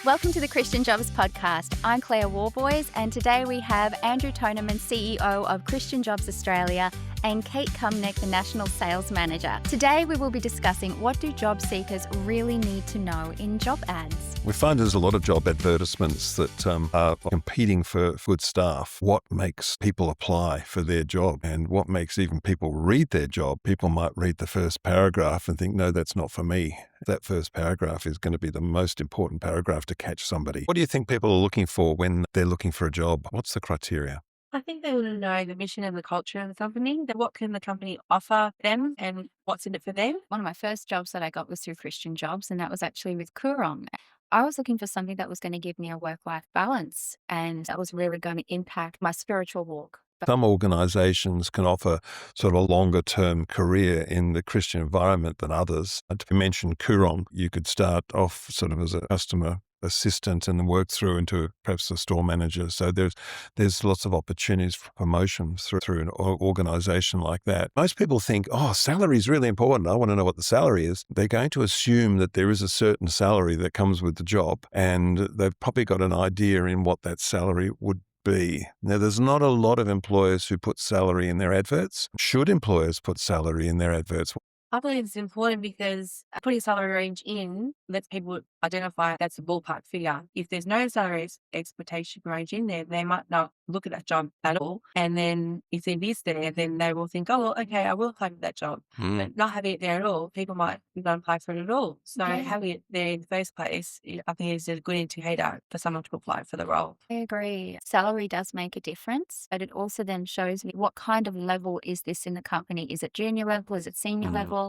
Welcome to the Christian Jobs Podcast. I'm Claire Worboys, and today we have Andrew Thonemann, CEO of Christian Jobs Australia, and Kate Kumnick, the National Sales Manager. Today we will be discussing what do job seekers really need to know in job ads. We find there's a lot of job advertisements that are competing for good staff. What makes people apply for their job and what makes even people read their job? People might read the first paragraph and think, no, that's not for me. That first paragraph is going to be the most important paragraph to catch somebody. What do you think people are looking for when they're looking for a job? What's the criteria? I think they want to know the mission and the culture of the company. What can the company offer them and what's in it for them? One of my first jobs that I got was through Christian Jobs, and that was actually with Coorong. I was looking for something that was going to give me a work-life balance, and that was really going to impact my spiritual walk. Some organisations can offer sort of a longer-term career in the Christian environment than others. To mention Coorong, you could start off sort of as a customer assistant and work through into perhaps a store manager. So there's lots of opportunities for promotion through an organisation like that. Most people think, salary is really important. I want to know what the salary is. They're going to assume that there is a certain salary that comes with the job, and they've probably got an idea in what that salary would be. Now, there's not a lot of employers who put salary in their adverts. Should employers put salary in their adverts? I believe it's important because putting a salary range in lets people identify that's a ballpark figure. If there's no salary expectation range in there, they might not look at that job at all. And then if it is there, then they will think, okay, I will apply for that job. But not having it there at all, people might not apply for it at all. So having it there in the first place, I think is a good indicator for someone to apply for the role. I agree. Salary does make a difference, but it also then shows me what kind of level is this in the company. Is it junior level? Is it senior level?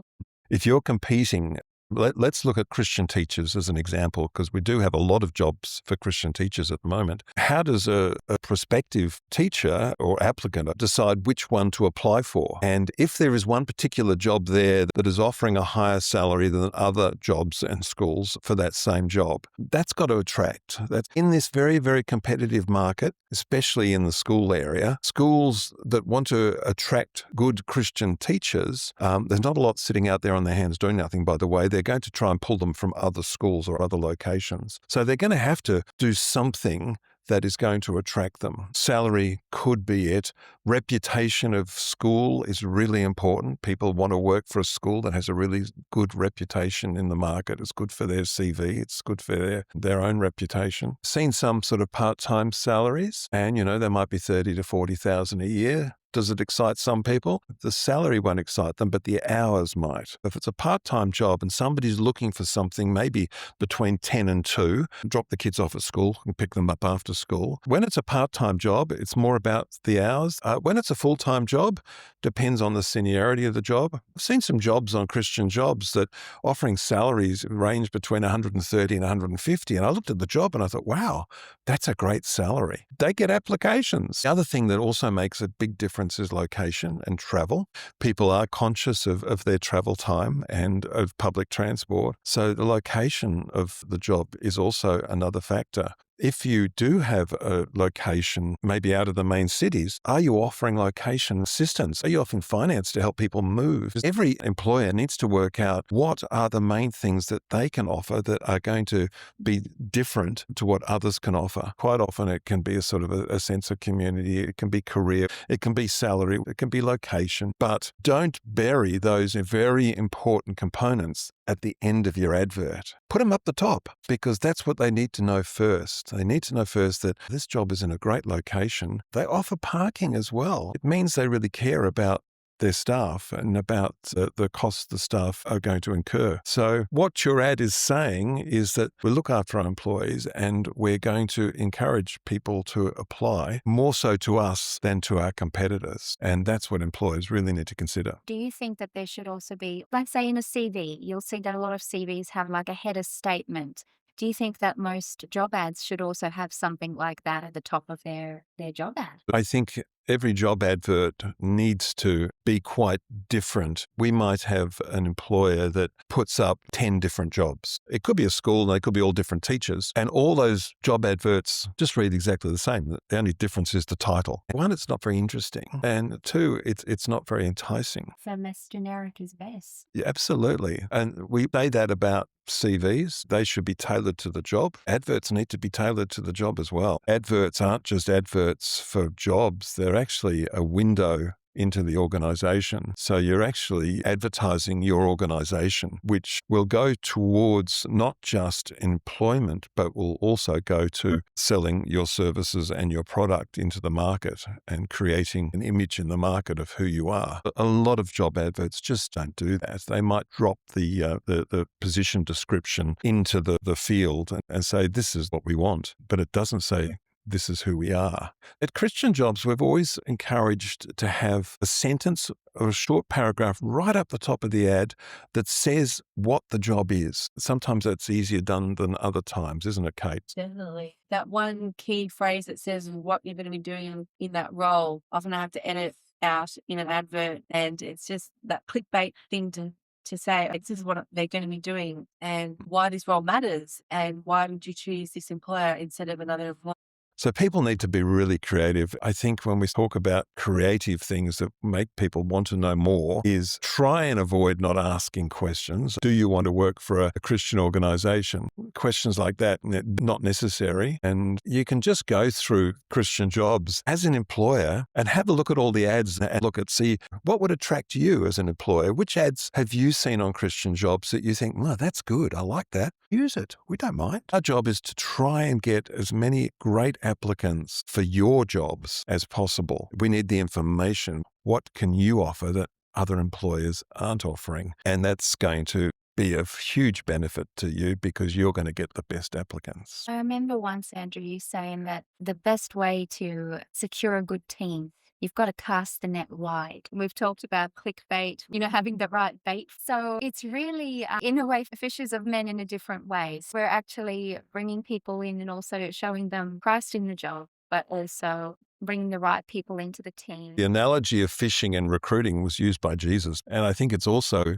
If you're competing, let's look at Christian teachers as an example, because we do have a lot of jobs for Christian teachers at the moment. How does a prospective teacher or applicant decide which one to apply for? And if there is one particular job there that is offering a higher salary than other jobs and schools for that same job, that's got to attract. That's in this very, very competitive market, especially in the school area. Schools that want to attract good Christian teachers, there's not a lot sitting out there on their hands doing nothing, by the way. They're going to try and pull them from other schools or other locations. So they're going to have to do something that is going to attract them. Salary could be it. Reputation of school is really important. People want to work for a school that has a really good reputation in the market. It's good for their CV. It's good for their own reputation. Seen some sort of part-time salaries, and they might be 30 to 40,000 a year. Does it excite some people? The salary won't excite them, but the hours might. If it's a part-time job and somebody's looking for something maybe between 10 and 2, drop the kids off at school and pick them up after school. When it's a part-time job, it's more about the hours. When it's a full-time job, depends on the seniority of the job. I've seen some jobs on Christian Jobs that offering salaries range between 130 and 150. And I looked at the job and I thought, wow, that's a great salary. They get applications. The other thing that also makes a big difference is location and travel. People are conscious of their travel time and of public transport. So the location of the job is also another factor. If you do have a location, maybe out of the main cities, are you offering location assistance? Are you offering finance to help people move? Every employer needs to work out what are the main things that they can offer that are going to be different to what others can offer. Quite often it can be a sort of a sense of community. It can be career. It can be salary. It can be location. But don't bury those very important components at the end of your advert. Put them up the top, because that's what they need to know first. They need to know first that this job is in a great location. They offer parking as well. It means they really care about their staff and about the costs the staff are going to incur. So what your ad is saying is that we look after our employees and we're going to encourage people to apply more so to us than to our competitors. And that's what employers really need to consider. Do you think that there should also be, like say in a CV, you'll see that a lot of CVs have like a header statement. Do you think that most job ads should also have something like that at the top of their job ad? I think every job advert needs to be quite different. We might have an employer that puts up 10 different jobs. It could be a school, they could be all different teachers, and all those job adverts just read exactly the same. The only difference is the title. One, it's not very interesting, and two, it's not very enticing. So less generic is best. Yeah, absolutely. And we say that about CVs, they should be tailored to the job. Adverts need to be tailored to the job as well. Adverts aren't just adverts for jobs. They're actually a window into the organization. So you're actually advertising your organization, which will go towards not just employment, but will also go to selling your services and your product into the market and creating an image in the market of who you are. A lot of job adverts just don't do that. They might drop the position description into the field and say, this is what we want, but it doesn't say, this is who we are. At Christian Jobs, we've always encouraged to have a sentence or a short paragraph right up the top of the ad that says what the job is. Sometimes that's easier done than other times, isn't it, Kate? Definitely. That one key phrase that says what you're going to be doing in that role, often I have to edit out in an advert, and it's just that clickbait thing to say, this is what they're going to be doing and why this role matters and why would you choose this employer instead of another employer. So people need to be really creative. I think when we talk about creative things that make people want to know more is try and avoid not asking questions. Do you want to work for a Christian organization? Questions like that, not necessary. And you can just go through Christian Jobs as an employer and have a look at all the ads and see what would attract you as an employer. Which ads have you seen on Christian Jobs that you think, well, that's good. I like that. Use it. We don't mind. Our job is to try and get as many great applicants for your jobs as possible. We need the information. What can you offer that other employers aren't offering? And that's going to be of huge benefit to you because you're going to get the best applicants. I remember once, Andrew, you saying that the best way to secure a good team, you've got to cast the net wide. We've talked about clickbait, having the right bait. So it's really, in a way, fishers of men in a different way. So we're actually bringing people in and also showing them Christ in the job, but also bringing the right people into the team. The analogy of fishing and recruiting was used by Jesus. And I think it's also,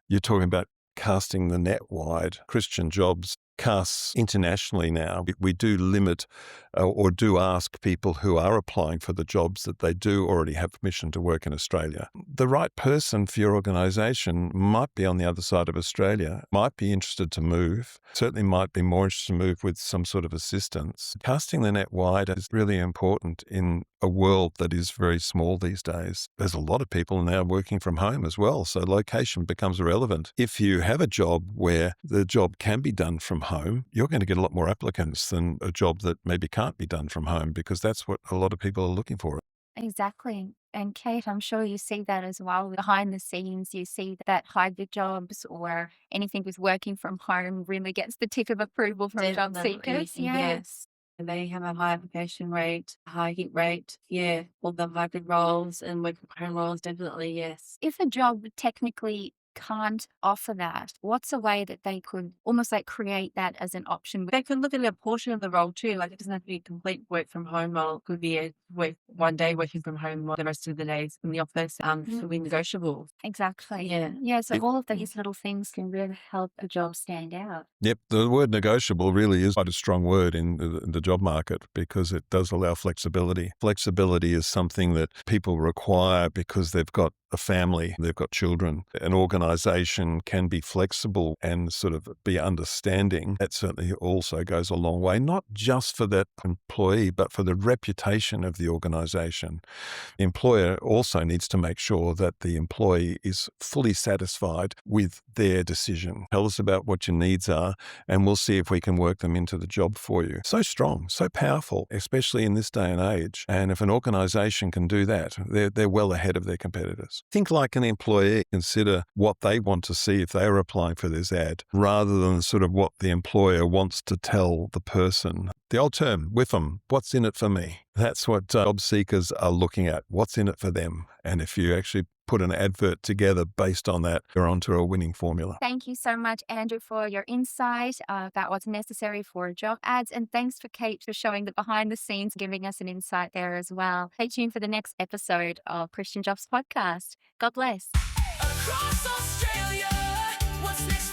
you're talking about casting the net wide. Christian Jobs casts internationally now. We do limit or do ask people who are applying for the jobs that they do already have permission to work in Australia. The right person for your organisation might be on the other side of Australia, might be interested to move, certainly might be more interested to move with some sort of assistance. Casting the net wide is really important in a world that is very small these days. There's a lot of people now working from home as well, so location becomes irrelevant. If you have a job where the job can be done from home, you're going to get a lot more applicants than a job that maybe can't be done from home, because that's what a lot of people are looking for. Exactly. And Kate, I'm sure you see that as well. Behind the scenes, you see that hybrid jobs or anything with working from home really gets the tick of approval from job seekers. Yes. And they have a high application rate, high hit rate. Yeah. All the hybrid roles and work from home roles, definitely, yes. If a job technically can't offer that, what's a way that they could almost like create that as an option? They could look at a portion of the role too. Like it doesn't have to be a complete work from home role. It could be a one day working from home while the rest of the days in the office. Could be negotiable. Exactly. Yeah. Yeah. So all of these little things can really help a job stand out. Yep. The word negotiable really is quite a strong word in the job market because it does allow flexibility. Flexibility is something that people require because they've got a family, they've got children. An organisation can be flexible and sort of be understanding. That certainly also goes a long way, not just for that employee, but for the reputation of the organisation. The employer also needs to make sure that the employee is fully satisfied with their decision. Tell us about what your needs are, and we'll see if we can work them into the job for you. So strong, so powerful, especially in this day and age. And if an organisation can do that, they're well ahead of their competitors. Think like an employee. Consider what they want to see if they're applying for this ad, rather than sort of what the employer wants to tell the person. The old term, with 'em, what's in it for me? That's what job seekers are looking at. What's in it for them? And if you actually put an advert together based on that, you're onto a winning formula. Thank you so much, Andrew, for your insight about what's necessary for job ads. And thanks for Kate for showing the behind the scenes, giving us an insight there as well. Stay tuned for the next episode of Christian Jobs Podcast. God bless. Across Australia, what's next?